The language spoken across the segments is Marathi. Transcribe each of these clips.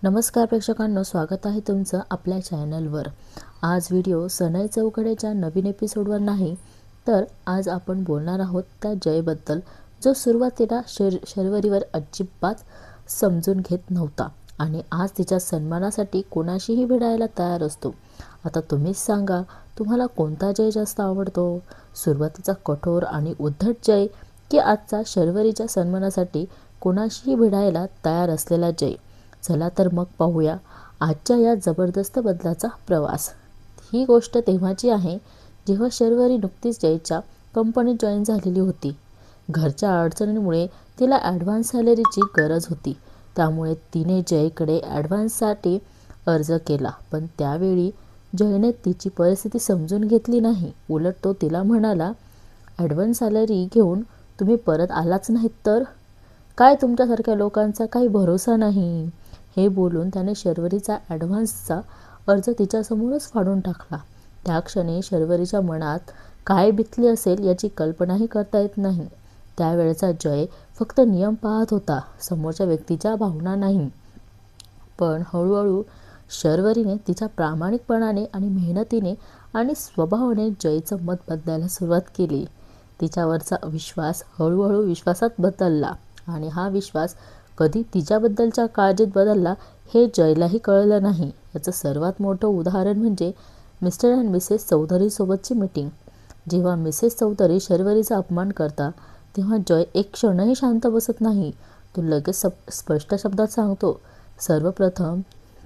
नमस्कार प्रेक्षकांनो, स्वागत आहे तुमचं आपल्या चॅनलवर। आज व्हिडिओ सनई चौघड्याच्या नवीन एपिसोडवर नाही, तर आज आपण बोलणार आहोत त्या जयबद्दल, जो सुरुवातीला शर्वरीवर अजिबात समजून घेत नव्हता आणि आज तिच्या सन्मानासाठी कोणाशीही भिडायला तयार असतो। आता तुम्हीच सांगा, तुम्हाला कोणता जय जास्त आवडतो? सुरुवातीचा कठोर आणि उद्धट जय, की आजचा शर्वरीच्या सन्मानासाठी कोणाशीही भिडायला तयार असलेला जय? चला तर मग पाहूया आजच्या या जबरदस्त बदलाचा प्रवास। ही गोष्ट तेव्हाची आहे जेव्हा शर्वरी नुकतीच जयच्या कंपनीत जॉईन झालेली होती। घरच्या अडचणींमुळे तिला ॲडव्हान्स सॅलरीची गरज होती, त्यामुळे तिने जयकडे ॲडव्हान्ससाठी अर्ज केला। पण त्यावेळी जयने तिची परिस्थिती समजून घेतली नाही। उलट तो तिला म्हणाला, ॲडव्हान्स सॅलरी घेऊन तुम्ही परत आलाच नाहीत तर काय तुमच्यासारख्या लोकांचा काही भरोसा नाही। हे बोलून त्याने शर्वरीचा ॲडव्हान्सचा अर्ज तिच्यासमोरच फाडून टाकला। त्या क्षणी शर्वरीच्या मनात काय बितली असेल याची कल्पनाही करता येत नाही। त्यावेळचा जय फक्त नियम पाहत होता, समोरच्या व्यक्तीच्या भावना नाही। पण हळूहळू शर्वरीने तिच्या प्रामाणिकपणाने आणि मेहनतीने आणि स्वभावाने जयचं मत बदलायला सुरुवात केली। तिच्यावरचा विश्वास हळूहळू विश्वासात बदलला आणि हा विश्वास कधी तिच्याबद्दलच्या काळजीत बदलला हे जयलाही कळलं नाही। याचं सर्वात मोठं उदाहरण म्हणजे मिस्टर अँड मिसेस चौधरीसोबतची मीटिंग। जेव्हा मिसेस चौधरी शर्वरीचा अपमान करता, तेव्हा जय एक क्षणही शांत बसत नाही। तो लगेच स्पष्ट शब्दात सांगतो, सर्वप्रथम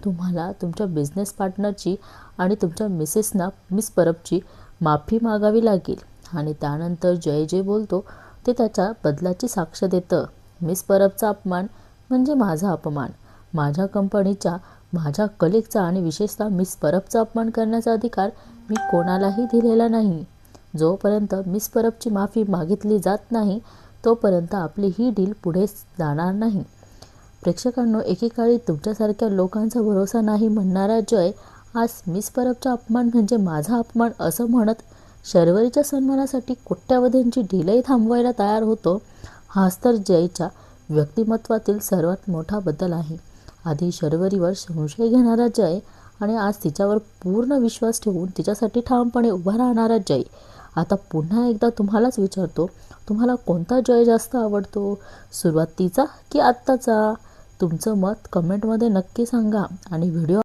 तुम्हाला तुमच्या बिझनेस पार्टनरची आणि तुमच्या मिसेसना मिस परबची माफी मागावी लागेल। आणि त्यानंतर जय जे बोलतो ते त्याच्या बदलाची साक्ष देतं। मिस परबचा अपमान म्हणजे माझा अपमान। माझ्या कंपनीच्या, माझ्या कलिगचा आणि विशेषतः मिस परबचा अपमान करण्याचा अधिकार मी कोणालाही दिलेला नाही। जोपर्यंत मिस परबची माफी मागितली जात नाही, तोपर्यंत आपली ही डील पुढे जाणार नाही। प्रेक्षकांनो, एकेकाळी तुमच्यासारख्या लोकांचा भरोसा नाही म्हणणारा जय आज मिस परबचा अपमान म्हणजे माझा अपमान असं म्हणत शर्वरीच्या सन्मानासाठी कोट्यावधींची डीलही थांबवायला तयार होतो। हाच तर जयच्या व्यक्तिमत्वातील सर्वात मोठा बदल आहे। आधी शर्वरीवर संशय घेणारा जय आणि आज तिच्यावर पूर्ण विश्वास ठेवून तिच्यासाठी ठामपणे उभा राहणारा जय। आता पुन्हा एकदा तुम्हालाच विचारतो, तुम्हाला कोणता जय जास्त आवडतो? सुरुवातीचा की आत्ताचा? तुमचं मत कमेंटमध्ये नक्की सांगा आणि व्हिडिओ